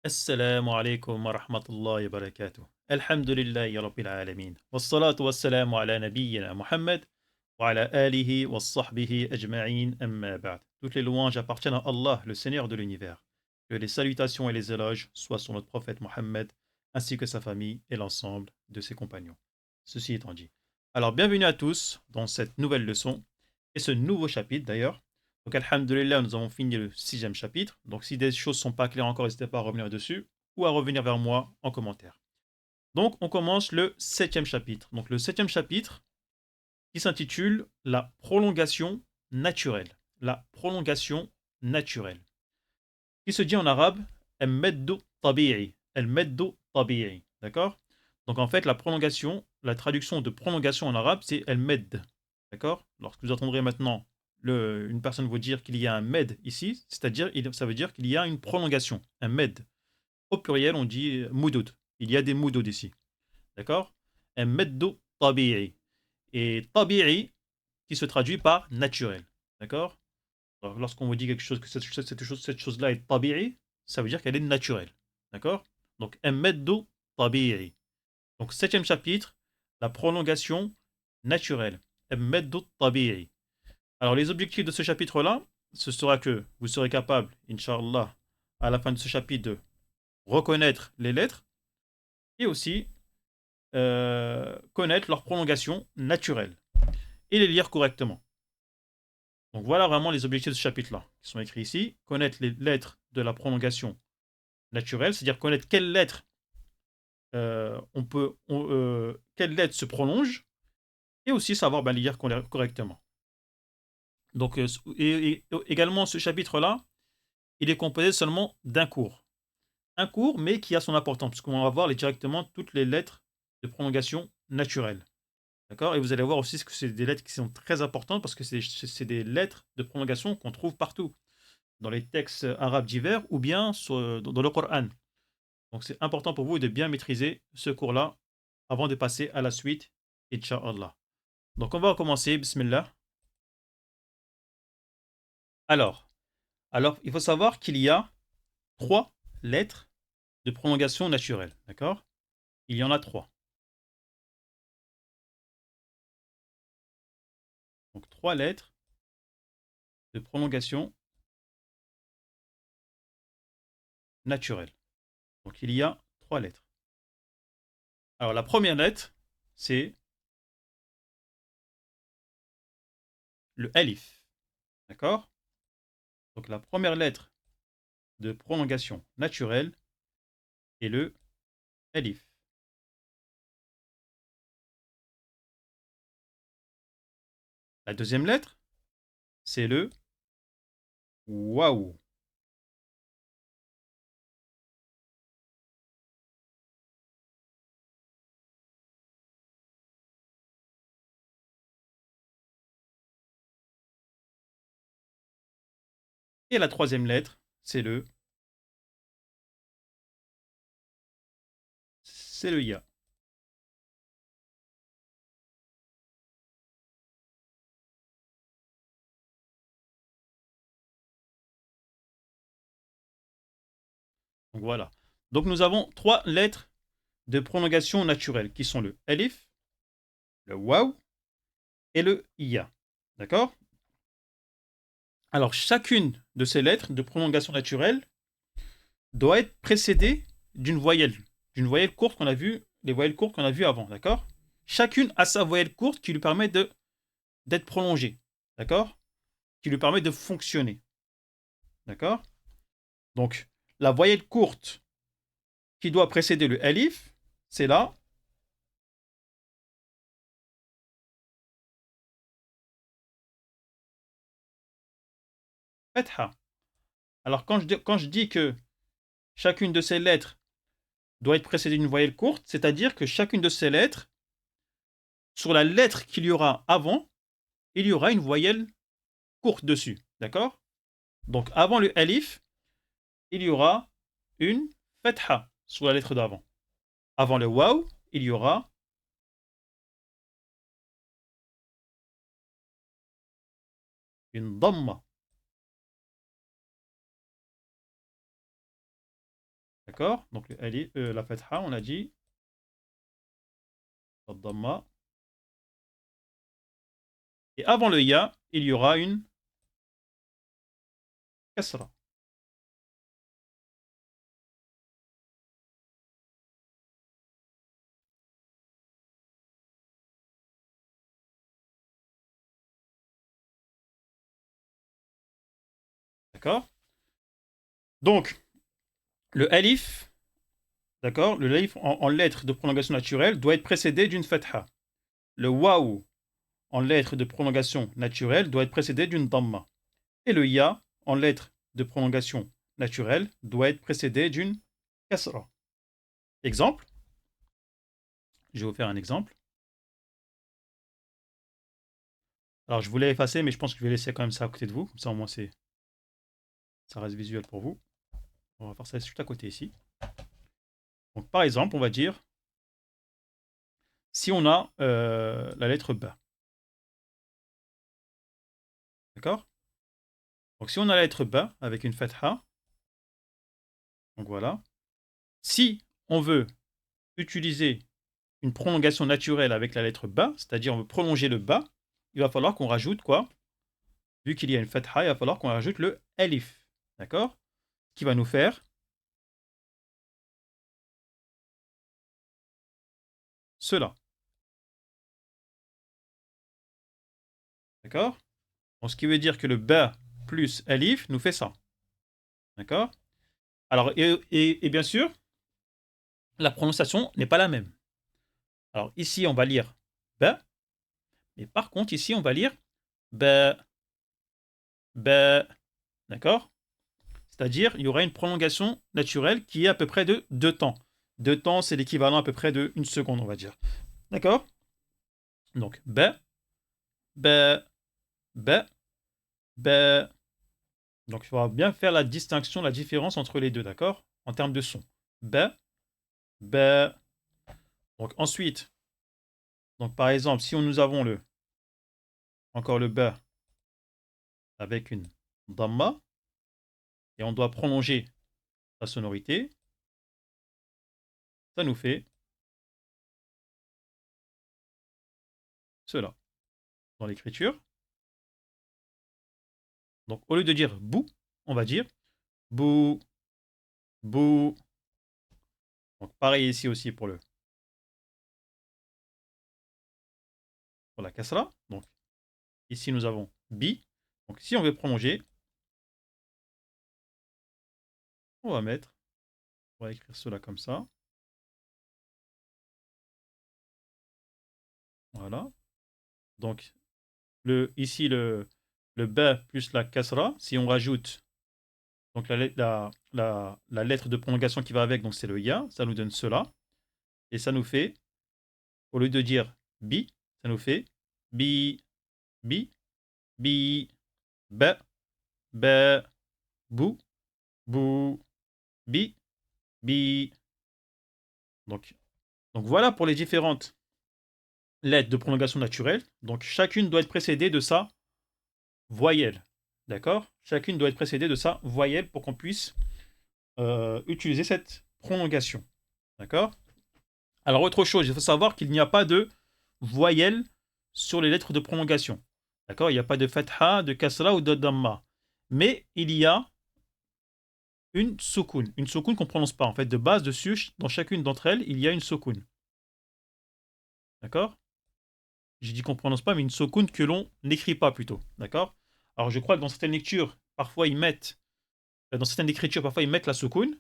السلام عليكم ورحمة الله وبركاته. الحمد لله رب العالمين والصلاة والسلام على نبينا Mohammed وعلى آله وصحبه أجمعين أما بعد. Toutes les louanges appartiennent à Allah, le Seigneur de l'univers. Que les salutations et les éloges soient sur notre prophète Mohammed ainsi que sa famille et l'ensemble de ses compagnons. Ceci étant dit. Alors bienvenue à tous dans cette nouvelle leçon et ce nouveau chapitre d'ailleurs. Donc, alhamdulillah, nous avons fini le sixième chapitre. Donc, si des choses ne sont pas claires encore, n'hésitez pas à revenir dessus ou à revenir vers moi en commentaire. Donc, on commence le septième chapitre. Donc, le septième chapitre qui s'intitule La prolongation naturelle. La prolongation naturelle. Qui se dit en arabe El-meddu tabi'i. El-meddu tabi'i. D'accord. Donc, en fait, la prolongation, la traduction de prolongation en arabe, c'est El-med. D'accord. Lorsque vous entendrez maintenant une personne vous dire qu'il y a un med ici, c'est-à-dire, ça veut dire qu'il y a une prolongation, un med. Au pluriel, on dit moudoud. Il y a des moudoud ici. D'accord. Un meddu tabi'i. Et tabi'i qui se traduit par naturel. D'accord. Lorsqu'on vous dit quelque chose, que cette chose-là est tabi'i, ça veut dire qu'elle est naturelle. D'accord. Donc, un meddu tabi'i. Donc, septième chapitre, la prolongation naturelle. Un meddu tabi'i. Alors, les objectifs de ce chapitre-là, ce sera que vous serez capable, Inch'Allah, à la fin de ce chapitre, de reconnaître les lettres et aussi connaître leur prolongation naturelle et les lire correctement. Donc, voilà vraiment les objectifs de ce chapitre-là, qui sont écrits ici. Connaître les lettres de la prolongation naturelle, c'est-à-dire connaître quelles lettres quelles lettres se prolongent et aussi savoir les lire correctement. Donc, également, ce chapitre-là, il est composé seulement d'un cours. Un cours, mais qui a son importance, puisqu'on va voir directement toutes les lettres de prolongation naturelle. D'accord. Et vous allez voir aussi que c'est des lettres qui sont très importantes, parce que c'est des lettres de prolongation qu'on trouve partout, dans les textes arabes divers, ou bien dans le Coran. Donc c'est important pour vous de bien maîtriser ce cours-là, avant de passer à la suite, Inch'Allah. Donc on va commencer, Bismillah. Alors, il faut savoir qu'il y a trois lettres de prolongation naturelle. D'accord. Il y en a trois. Donc trois lettres de prolongation naturelle. Donc il y a trois lettres. Alors la première lettre, c'est le alif. D'accord. Donc la première lettre de prolongation naturelle est le alif. La deuxième lettre, c'est le waouh. Et la troisième lettre, c'est le ya. Donc voilà. Donc nous avons trois lettres de prolongation naturelle qui sont le alif, le waouh et le ya. D'accord. Alors chacune de ces lettres de prolongation naturelle doit être précédée d'une voyelle courte qu'on a vu, les voyelles courtes qu'on a vues avant. D'accord. Chacune a sa voyelle courte qui lui permet d'être prolongée. D'accord. Qui lui permet de fonctionner. D'accord. Donc la voyelle courte qui doit précéder le alif, c'est là. Fatha. Alors quand je dis que chacune de ces lettres doit être précédée d'une voyelle courte, c'est-à-dire que chacune de ces lettres, sur la lettre qu'il y aura avant, il y aura une voyelle courte dessus. D'accord. Donc avant le alif, il y aura une fatha sur la lettre d'avant. Avant le waw, il y aura une dhamma. D'accord? Donc le alif, la fatha, on a dit, la dhamma. Et avant le ya, il y aura une kasra. D'accord? Donc, le alif, d'accord? Le alif en lettres de prolongation naturelle doit être précédé d'une fatha. Le waouh en lettres de prolongation naturelle doit être précédé d'une dhamma. Et le ya en lettres de prolongation naturelle doit être précédé d'une kasra. Exemple, je vais vous faire un exemple. Alors je voulais effacer, mais je pense que je vais laisser quand même ça à côté de vous. Comme ça au moins ça reste visuel pour vous. On va faire ça juste à côté ici. Donc par exemple, on va dire, si on a la lettre B. D'accord? Donc si on a la lettre B avec une fatha, donc voilà. Si on veut utiliser une prolongation naturelle avec la lettre B, c'est-à-dire on veut prolonger le B, il va falloir qu'on rajoute quoi? Vu qu'il y a une fatha, il va falloir qu'on rajoute le alif. D'accord? Qui va nous faire cela. D'accord? Donc ce qui veut dire que le B plus alif nous fait ça. D'accord? Alors, et bien sûr, la prononciation n'est pas la même. Alors ici, on va lire B, mais par contre, ici, on va lire B, B. D'accord? C'est-à-dire, il y aura une prolongation naturelle qui est à peu près de 2 temps. 2 temps, c'est l'équivalent à peu près de 1 seconde, on va dire. D'accord? Donc, B, B, B, B. Donc, il faudra bien faire la distinction, la différence entre les deux, d'accord? En termes de son. B, B. Donc, ensuite, donc, par exemple, si nous avons encore le B avec une dhamma, et on doit prolonger la sonorité, ça nous fait cela dans l'écriture. Donc, au lieu de dire bou, on va dire bou, bou. Donc, pareil ici aussi pour la kasra. Donc, ici, nous avons bi. Donc, si on veut prolonger, on va écrire cela comme ça. Voilà. Donc, ici, le ba plus la kasra, si on rajoute donc la lettre de prolongation qui va avec, donc c'est le ya, ça nous donne cela. Et ça nous fait, au lieu de dire bi, ça nous fait bi, bi, bi, ba, ba, bou, bou, bi, bi. Donc voilà pour les différentes lettres de prolongation naturelle. Donc chacune doit être précédée de sa voyelle. D'accord? Chacune doit être précédée de sa voyelle pour qu'on puisse utiliser cette prolongation. D'accord? Alors autre chose, il faut savoir qu'il n'y a pas de voyelle sur les lettres de prolongation. D'accord? Il n'y a pas de fatha, de kasra ou de damma. Mais il y a une soukoun. Une soukoun qu'on ne prononce pas. En fait, de base, dessus, dans chacune d'entre elles, il y a une soukoun. D'accord? J'ai dit qu'on ne prononce pas, mais une soukoun que l'on n'écrit pas plutôt. D'accord? Alors je crois que dans certaines lectures, parfois ils mettent, dans certaines écritures, parfois ils mettent la soukoun.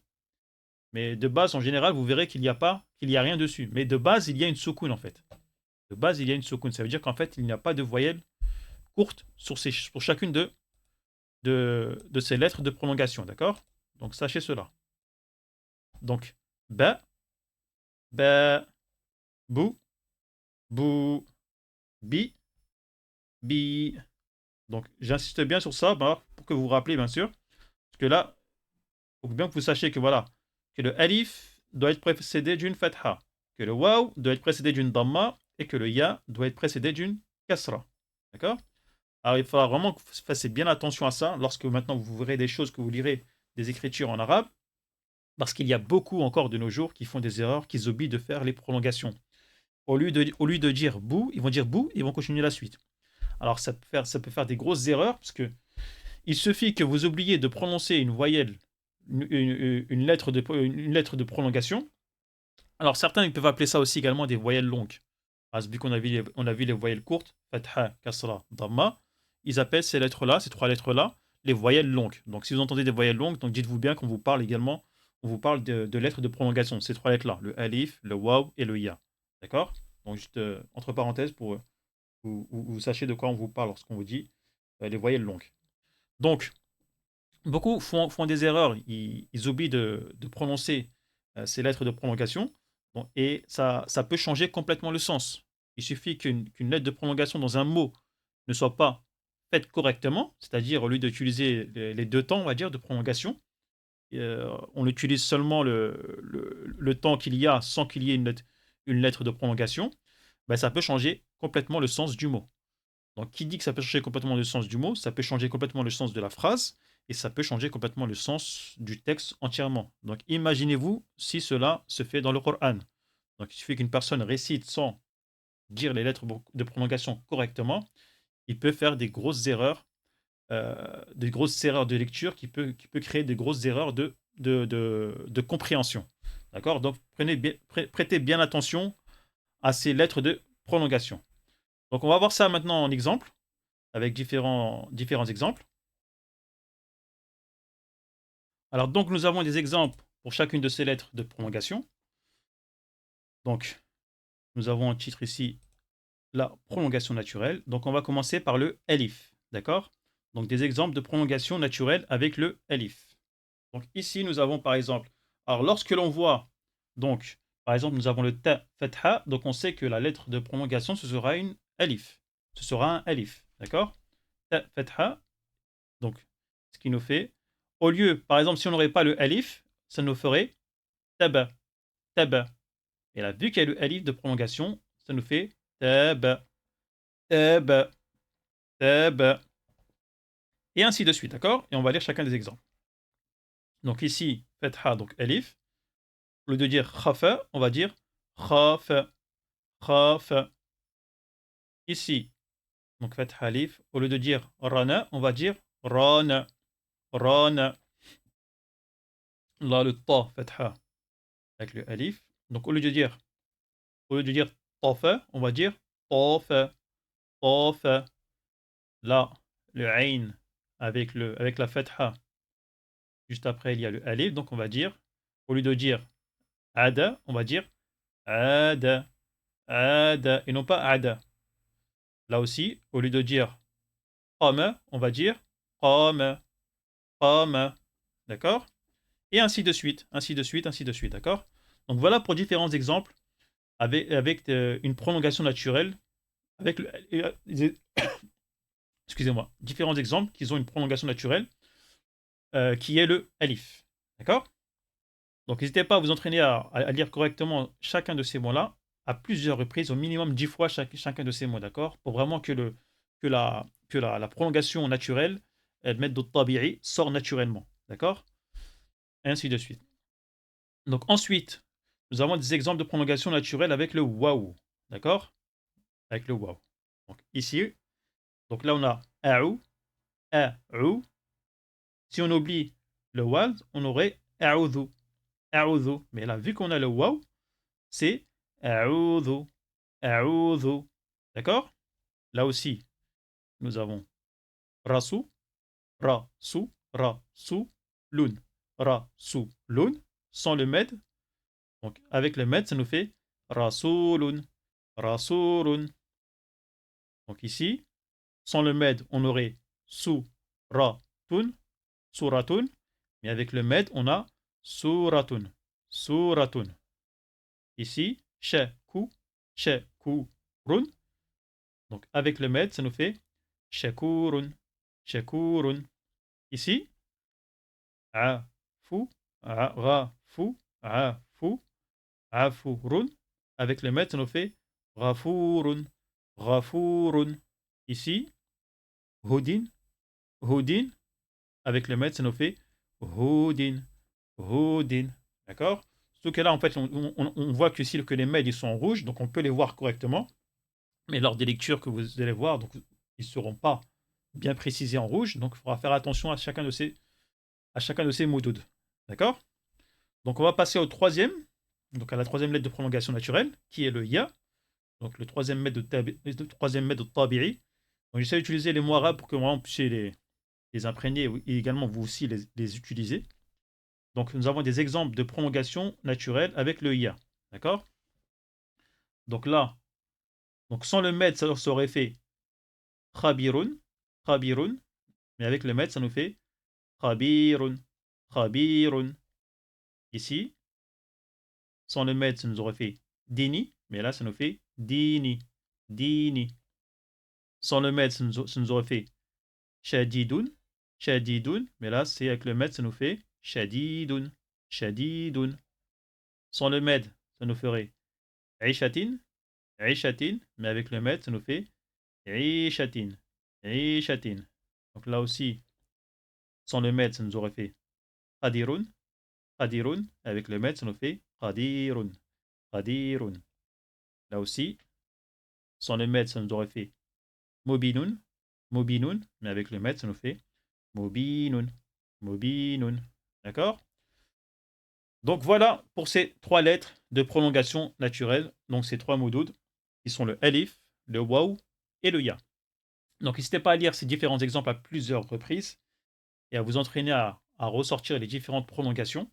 Mais de base, en général, vous verrez qu'il n'y a rien dessus. Mais de base, il y a une soukoun en fait. De base, il y a une soukoun. Ça veut dire qu'en fait, il n'y a pas de voyelle courte pour chacune de ces lettres de prolongation. D'accord? Donc sachez cela. Donc, ba, ba, bou, bou, bi, bi. Donc, j'insiste bien sur ça pour que vous vous rappelez, bien sûr. Parce que là, il faut bien que vous sachiez que voilà, que le alif doit être précédé d'une fatha, que le waw doit être précédé d'une damma et que le ya doit être précédé d'une kasra. D'accord? Alors, il faudra vraiment que vous fassiez bien attention à ça lorsque maintenant vous verrez des choses que vous lirez des écritures en arabe. Parce qu'il y a beaucoup encore de nos jours qui font des erreurs, qui oublient de faire les prolongations. Au lieu de dire bou, ils vont dire bou et ils vont continuer la suite. Alors ça peut faire des grosses erreurs parce que il suffit que vous oubliez de prononcer une voyelle, une lettre de prolongation. Alors certains ils peuvent appeler ça aussi également des voyelles longues. Vu qu'on a vu les voyelles courtes, fatha, kasra, dhamma, ils appellent ces lettres-là, ces trois lettres-là, les voyelles longues. Donc si vous entendez des voyelles longues, donc dites-vous bien qu'on vous parle également, on vous parle de lettres de prolongation, ces trois lettres-là, le alif, le waw et le ya. D'accord? Donc juste entre parenthèses pour vous sachiez de quoi on vous parle lorsqu'on vous dit les voyelles longues. Donc, beaucoup font des erreurs, ils oublient de prononcer ces lettres de prolongation, bon, et ça peut changer complètement le sens. Il suffit qu'une lettre de prolongation dans un mot ne soit pas faite correctement, c'est-à-dire au lieu d'utiliser les deux temps, on va dire, de prolongation, on utilise seulement le temps qu'il y a sans qu'il y ait une lettre de prolongation, ben, ça peut changer complètement le sens du mot. Donc, qui dit que ça peut changer complètement le sens du mot, ça peut changer complètement le sens de la phrase, et ça peut changer complètement le sens du texte entièrement. Donc, imaginez-vous si cela se fait dans le Coran. Donc, il suffit qu'une personne récite sans dire les lettres de prolongation correctement, il peut faire des grosses erreurs de lecture qui peut créer des grosses erreurs de compréhension. D'accord? Donc, prêtez bien attention à ces lettres de prolongation. Donc, on va voir ça maintenant en exemple, avec différents exemples. Alors, donc, nous avons des exemples pour chacune de ces lettres de prolongation. Donc, nous avons un titre ici, la prolongation naturelle. Donc, on va commencer par le elif. D'accord? Donc, des exemples de prolongation naturelle avec le elif. Donc, ici, nous avons par exemple, alors lorsque l'on voit, donc, par exemple, nous avons le ta fatha, donc on sait que la lettre de prolongation, ce sera une elif. Ce sera un elif. D'accord? Ta fatha, donc, ce qui nous fait, au lieu, par exemple, si on n'aurait pas le alif, ça nous ferait taba, taba. Et là, vu qu'il y a le alif de prolongation, ça nous fait taba, taba, taba. Et ainsi de suite, d'accord? Et on va lire chacun des exemples. Donc ici, fatha, donc alif. Au lieu de dire khafa, on va dire khafa, khafa. Ici, donc fatha alif. Au lieu de dire rana, on va dire rana, rana. Là, le ta, fatha, avec le alif. Donc au lieu de dire tafa, on va dire tafa, tafa. Là, le ain avec la fatha, juste après il y a le alif, donc on va dire, au lieu de dire ada, on va dire ada, ada, et non pas ada. Là aussi, au lieu de dire qama, on va dire qama, qama. D'accord? Et ainsi de suite, ainsi de suite, ainsi de suite. D'accord? Donc voilà pour différents exemples avec une prolongation naturelle, avec excusez-moi, différents exemples qui ont une prolongation naturelle qui est le alif. D'accord? Donc n'hésitez pas à vous entraîner à lire correctement chacun de ces mots-là à plusieurs reprises, au minimum 10 fois chacun de ces mots, d'accord? Pour vraiment que la prolongation naturelle, elle mette d'autres tabi'i, sort naturellement, d'accord? Et ainsi de suite. Donc ensuite, nous avons des exemples de prolongation naturelle avec le waouh, d'accord? Avec le waouh. Donc ici, donc là on a a'ou, a'ou. Si on oublie le waw, on aurait a'udhu, a'udhu. Mais là, vu qu'on a le waw, c'est a'udhu, a'udhu. D'accord? Là aussi, nous avons rasu, rasu, rasu, lun, rasu, lun, sans le med. Donc, avec le med, ça nous fait rasulun, rasulun. Donc ici, sans le med, on aurait suratun, suratun. Mais avec le med, on a suratun, suratun. Ici, sheku, shekurun. Donc avec le med, ça nous fait shekurun, shekurun. Ici, afu, rafu, afu, afurun. Avec le med, ça nous fait rafurun, rafurun. Ici, hudin, hudin. Avec le med, ça nous fait hudin, hudin. D'accord? Sauf que là, en fait, on voit que, si, que les mails ils sont en rouge, donc on peut les voir correctement. Mais lors des lectures que vous allez voir, donc, ils ne seront pas bien précisés en rouge. Donc il faudra faire attention à chacun de ces moudoud. D'accord? Donc on va passer au troisième, donc à la troisième lettre de prolongation naturelle, qui est le ya. Donc le troisième maître de tabi'i. Donc j'essaie d'utiliser les mots arabes pour que vous puissiez les imprégner et également vous aussi les utiliser. Donc nous avons des exemples de prolongation naturelle avec le ya. D'accord? Donc là, donc sans le med, ça aurait fait khabirun, khabirun, mais avec le med, ça nous fait khabirun, khabirun. Ici, sans le med, ça nous aurait fait dini, mais là, ça nous fait dini, dini. Sans le med, ça nous aurait fait shadidun, shadidun, mais là, c'est avec le med, ça nous fait shadidun, shadidun. Sans le med, ça nous ferait aishatin, aishatin, mais avec le med, ça nous fait aishatin, aishatin. Donc là aussi, sans le med, ça nous aurait fait qadirun, qadirun, avec le med, ça nous fait qadirun, qadirun. Là aussi, sans le med, ça nous aurait fait mobinun, mobinun, mais avec le med, ça nous fait mobinun, mobinun. D'accord? Donc voilà pour ces trois lettres de prolongation naturelle, donc ces trois moudouds, qui sont le alif, le waw et le ya. Donc n'hésitez pas à lire ces différents exemples à plusieurs reprises et à vous entraîner à ressortir les différentes prolongations.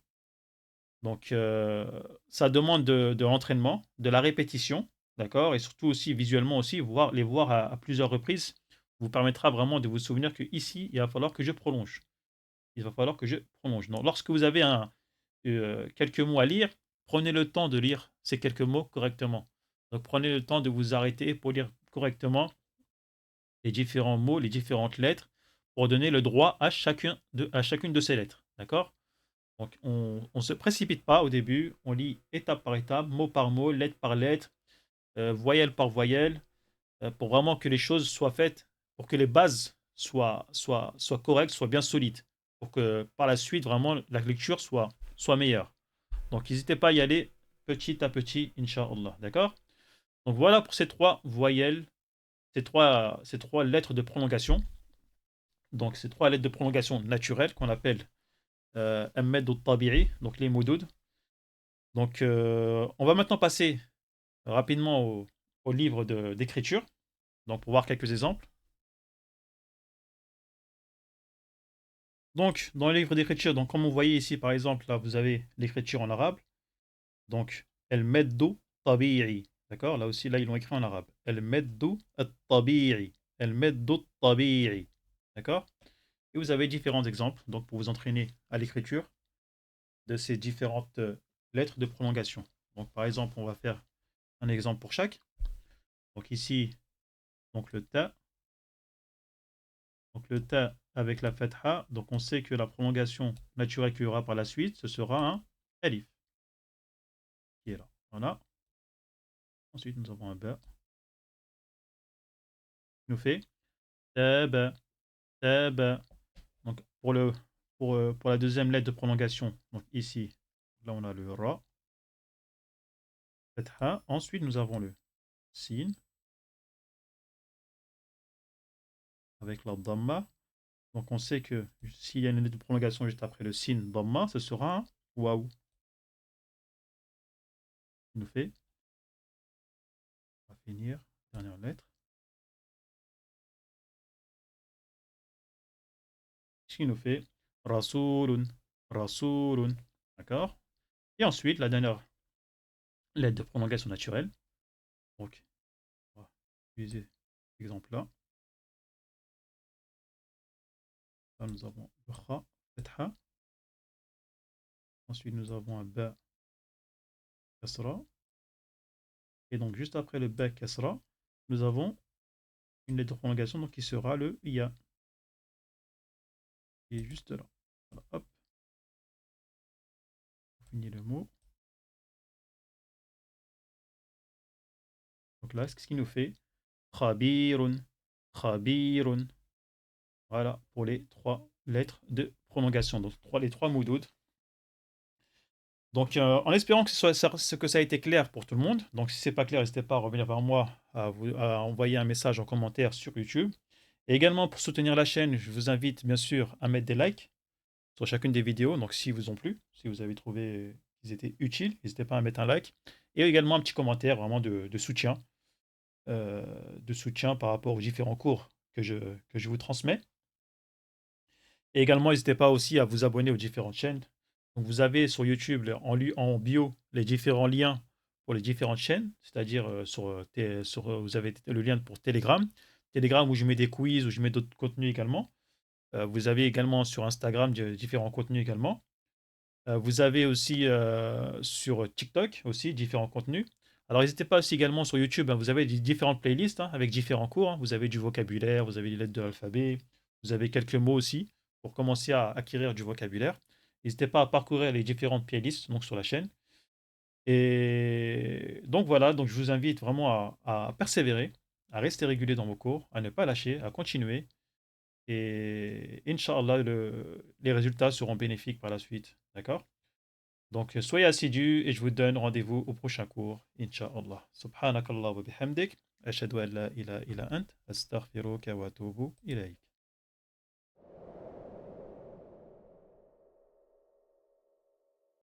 Donc ça demande de l'entraînement, de la répétition, d'accord? Et surtout aussi visuellement aussi, les voir à plusieurs reprises vous permettra vraiment de vous souvenir que ici, il va falloir que je prolonge. Il va falloir que je prolonge. Donc lorsque vous avez quelques mots à lire, prenez le temps de lire ces quelques mots correctement. Donc prenez le temps de vous arrêter pour lire correctement les différents mots, les différentes lettres, pour donner le droit à chacune de ces lettres. D'accord? Donc on ne se précipite pas au début, on lit étape par étape, mot par mot, lettre par lettre, voyelle par voyelle, pour vraiment que les choses soient faites, pour que les bases soient correctes, soient bien solides, pour que par la suite, vraiment, la lecture soit meilleure. Donc n'hésitez pas à y aller petit à petit, Inch'Allah. D'accord? Donc voilà pour ces trois voyelles, ces trois lettres de prolongation. Donc ces trois lettres de prolongation naturelles qu'on appelle Ahmed al-Tabi'i, donc les moudoud. Donc on va maintenant passer rapidement au livre d'écriture, donc pour voir quelques exemples. Donc dans le livre d'écriture, donc comme vous voyez ici par exemple, là vous avez l'écriture en arabe. Donc El Meddu Tabi'i. D'accord? Là aussi, là, ils l'ont écrit en arabe. El Meddu Tabi'i. El Meddu Tabi'i. D'accord? Et vous avez différents exemples, donc pour vous entraîner à l'écriture de ces différentes lettres de prolongation. Donc par exemple, on va faire un exemple pour chaque. Donc ici, donc le ta. Donc le ta avec la fatha. Donc on sait que la prolongation naturelle qu'il y aura par la suite, ce sera un alif. Qui est là. Voilà. Ensuite, nous avons un ba. Qui nous fait taba, taba. Donc pour la deuxième lettre de prolongation, donc ici, là on a le ra, fatha. Ensuite nous avons le sin avec la dhamma. Donc on sait que s'il y a une lettre de prolongation juste après le sin dhamma, ce sera un waouh. Il nous fait, on va finir, dernière lettre. Ce qui nous fait rasulun, rasulun. D'accord? Et ensuite la dernière lettre de prolongation naturelle. Donc on va utiliser cet exemple-là. Là nous avons le kha, fatha. Ensuite nous avons un ba, kasra. Et donc, juste après le ba kasra, nous avons une lettre de prolongation donc, qui sera le ya. Qui est juste là. Voilà, hop, on finit le mot. Donc là, ce qui nous fait khabirun, khabirun. Voilà pour les trois lettres de prolongation. Donc les trois moudouds. Donc, en espérant que ça a été clair pour tout le monde. Donc, si c'est pas clair, n'hésitez pas à revenir vers moi, à envoyer un message en commentaire sur YouTube. Et également, pour soutenir la chaîne, je vous invite bien sûr à mettre des likes sur chacune des vidéos. Donc, si vous ont plu, si vous avez trouvé qu'ils étaient utiles, n'hésitez pas à mettre un like. Et également un petit commentaire vraiment de soutien par rapport aux différents cours que je vous transmets. Et également, n'hésitez pas aussi à vous abonner aux différentes chaînes. Donc, vous avez sur YouTube en bio les différents liens pour les différentes chaînes, c'est-à-dire vous avez le lien pour Telegram. Telegram où je mets des quiz, où je mets d'autres contenus également. Vous avez également sur Instagram différents contenus également. Vous avez aussi sur TikTok aussi différents contenus. Alors n'hésitez pas aussi également sur YouTube, hein, vous avez différentes playlists hein, avec différents cours, hein. Vous avez du vocabulaire, vous avez des lettres de l'alphabet, vous avez quelques mots aussi pour commencer à acquérir du vocabulaire. N'hésitez pas à parcourir les différentes playlists donc sur la chaîne. Et donc voilà, donc je vous invite vraiment à persévérer, à rester régulier dans vos cours, à ne pas lâcher, à continuer. Et Inch'Allah, les résultats seront bénéfiques par la suite. D'accord? Donc, soyez assidus et je vous donne rendez-vous au prochain cours, Inch'Allah. Subhanakallah wa bihamdik. Ashhadu an la ilaha illa ant. Astaghfiruka wa atubu ilayk.